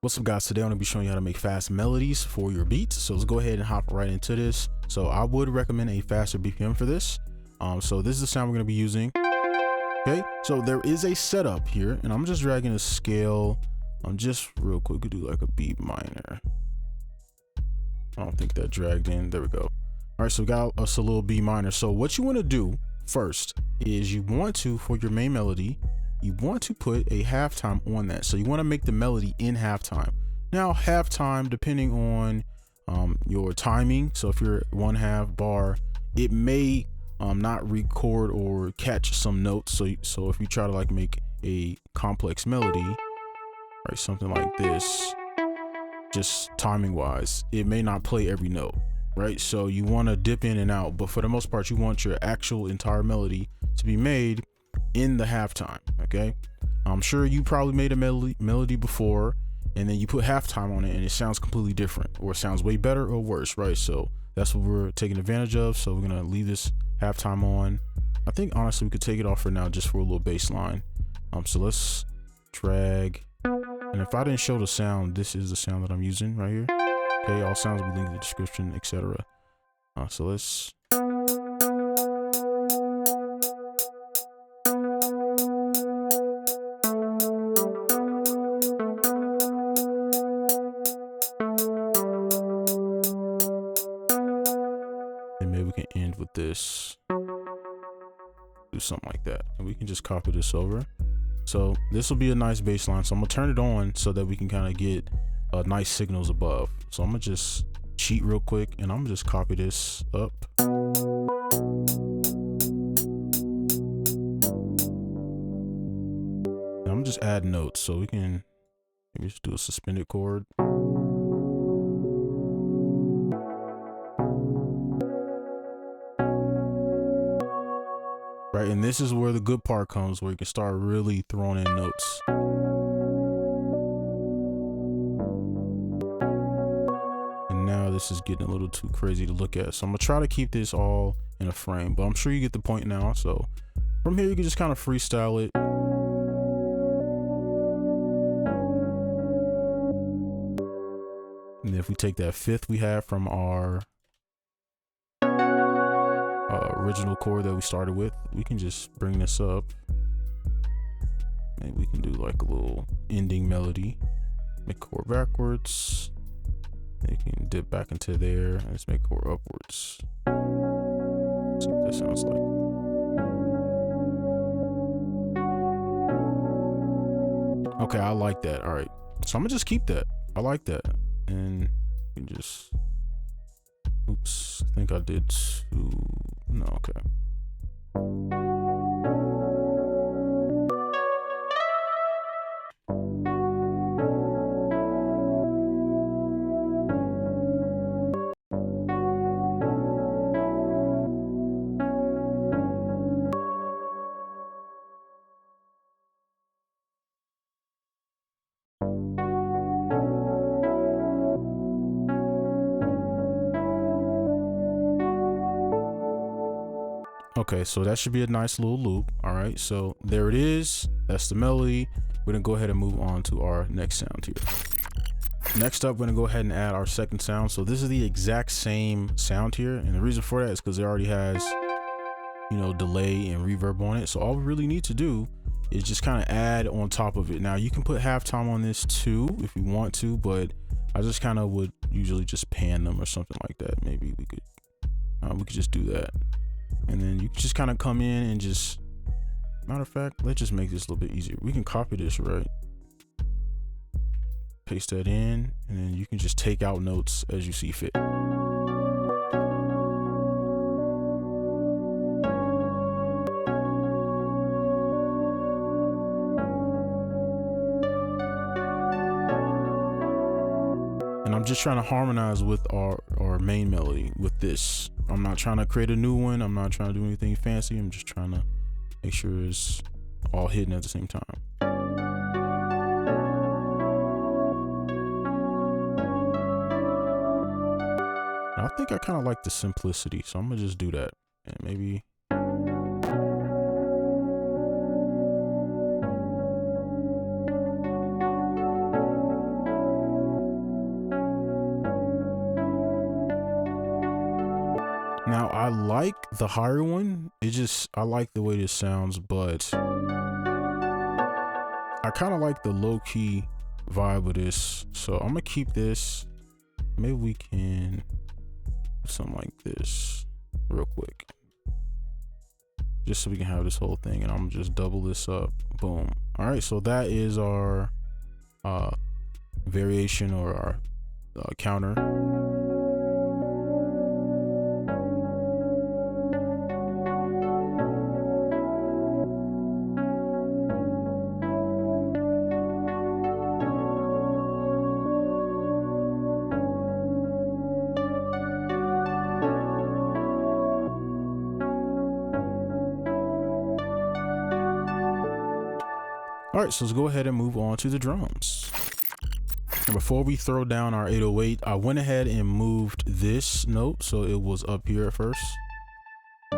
What's up guys, today I'm going to be showing you how to make fast melodies for your beats. So let's go ahead and hop right into this. So I would recommend a faster BPM for this. So this is the sound we're going to be using. Okay, so there is a setup here and I'm just dragging a scale. I'm just real quick to do like a B minor. I don't think that dragged in. There we go. All right, so we got us a little B minor. So what you want to do first is you want to, for your main melody, you want to put a halftime on that. So you want to make the melody in halftime. Now halftime, depending on your timing. So if you're 1/2 bar, it may not record or catch some notes. So if you try to like make a complex melody, right, something like this, just timing wise, it may not play every note, right? So you want to dip in and out, but for the most part, you want your actual entire melody to be made in the halftime. Okay, I'm sure you probably made a melody before and then you put halftime on it and it sounds completely different, or it sounds way better or worse, right? So that's what we're taking advantage of. So we're gonna leave this halftime on. I think honestly we could take it off for now just for a little bass line. So let's drag, and if I didn't show the sound, this is the sound that I'm using right here. Okay, all sounds will be linked in the description, etc. So let's end with this, do something like that, and we can just copy this over. So this will be a nice bass line. So I'm gonna turn it on so that we can kind of get nice signals above. So I'm gonna just cheat real quick and I'm gonna just copy this up. And I'm just add notes, so we can maybe just do a suspended chord. Right, and this is where the good part comes, where you can start really throwing in notes. And now this is getting a little too crazy to look at. So I'm gonna try to keep this all in a frame, but I'm sure you get the point now. So from here, you can just kind of freestyle it. And if we take that fifth we have from our original chord that we started with, we can just bring this up. Maybe we can do like a little ending melody, make chord backwards. You can dip back into there and just make chord upwards. Let's see what that sounds like. Okay, I like that. All right, so I'm gonna just keep that. I like that, and we can just, oops, I think I did two. No, okay. Okay, so that should be a nice little loop. All right, so there it is. That's the melody. We're gonna go ahead and move on to our next sound here. Next up, we're gonna go ahead and add our second sound. So this is the exact same sound here, and the reason for that is because it already has, you know, delay and reverb on it. So all we really need to do is just kind of add on top of it. Now you can put halftime on this too if you want to, but I just kind of would usually just pan them or something like that. Maybe we could just do that. And then you just kind of come in and just, matter of fact, let's just make this a little bit easier. We can copy this, right? Paste that in, and then you can just take out notes as you see fit. And I'm just trying to harmonize with our main melody with this. I'm not trying to create a new one. I'm not trying to do anything fancy. I'm just trying to make sure it's all hidden at the same time. I think I kind of like the simplicity, so I'm gonna just do that. And maybe like the higher one. I like the way this sounds, but I kind of like the low-key vibe of this. So I'm gonna keep this. Maybe we can do something like this real quick, just so we can have this whole thing. And I'm gonna just double this up. Boom. All right, so that is our variation, or our counter. All right, so let's go ahead and move on to the drums. And before we throw down our 808, I went ahead and moved this note so it was up here at first. So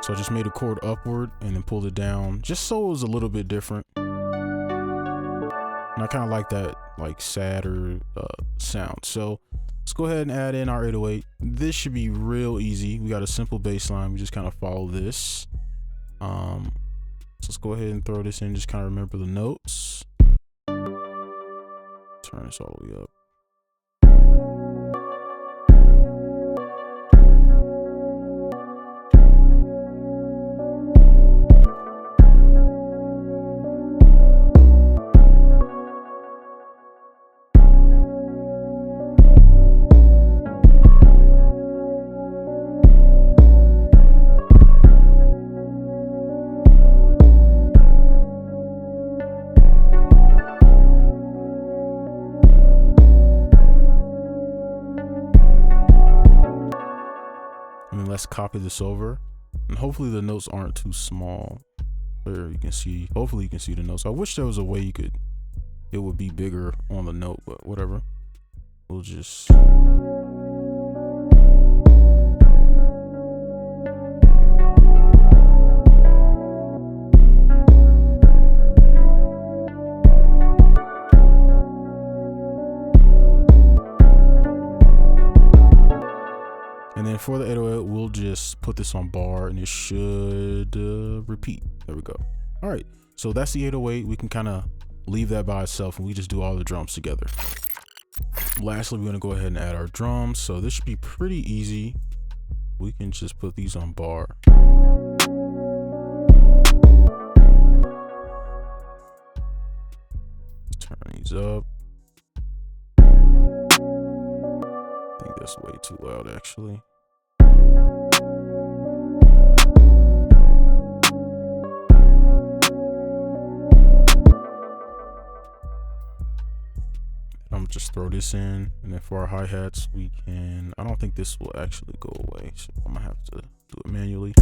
I just made a chord upward and then pulled it down, just so it was a little bit different. And I kind of like that, like, sadder sound. So let's go ahead and add in our 808. This should be real easy. We got a simple bass line. We just kind of follow this. So let's go ahead and throw this in. Just kind of remember the notes. Turn this all the way up. Let's copy this over, and hopefully the notes aren't too small. There you can see, hopefully you can see the notes. I wish there was a way it would be bigger on the note, but whatever. We'll just for the 808, we'll just put this on bar and it should repeat. There we go. All right, so that's the 808. We can kind of leave that by itself and we just do all the drums together. Lastly, we're gonna go ahead and add our drums. So this should be pretty easy. We can just put these on bar. Turn these up. I think that's way too loud, actually. I'm just throw this in, and then for our hi-hats we can, I don't think this will actually go away, so I'm gonna have to do it manually.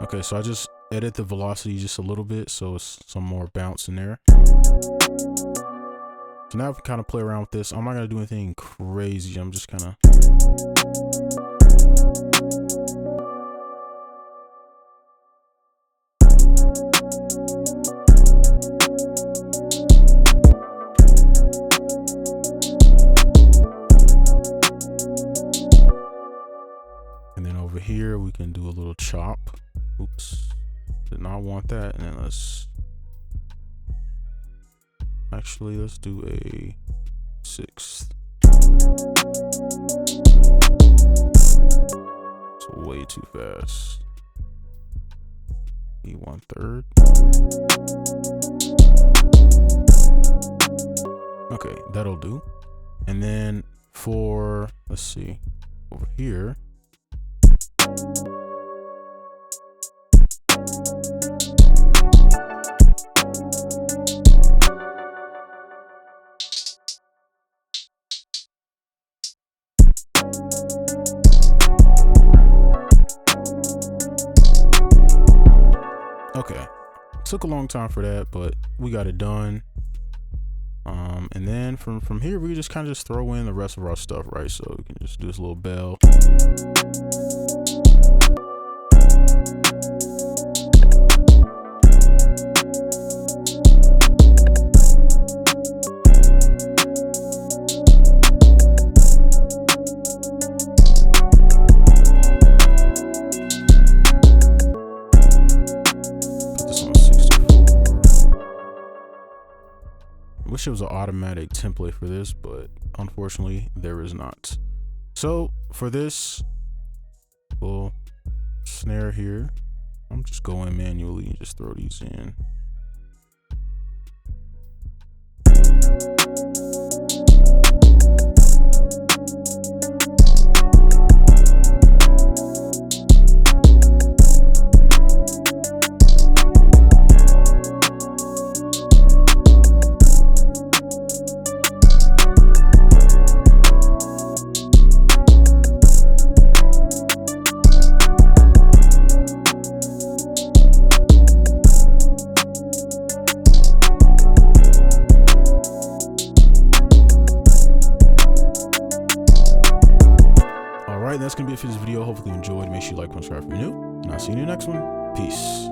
Okay, so I just edit the velocity just a little bit so it's some more bounce in there. So now we can kind of play around with this. I'm not gonna do anything crazy. I'm just kind of and then over here we can do a little chop. Oops, did not want that. And then let's do a sixth. It's way too fast. E 1/3. Okay, that'll do. And then for, let's see, over here. Okay, took a long time for that, but we got it done. And then from here we just kind of just throw in the rest of our stuff, right? So we can just do this little bell. wish it was an automatic template for this, but unfortunately there is not. So for this little snare here, I'm just going manually and just throw these in. That's gonna be it for this video. Hopefully you enjoyed. Make sure you like, subscribe if you're new, and I'll see you in the next one. Peace.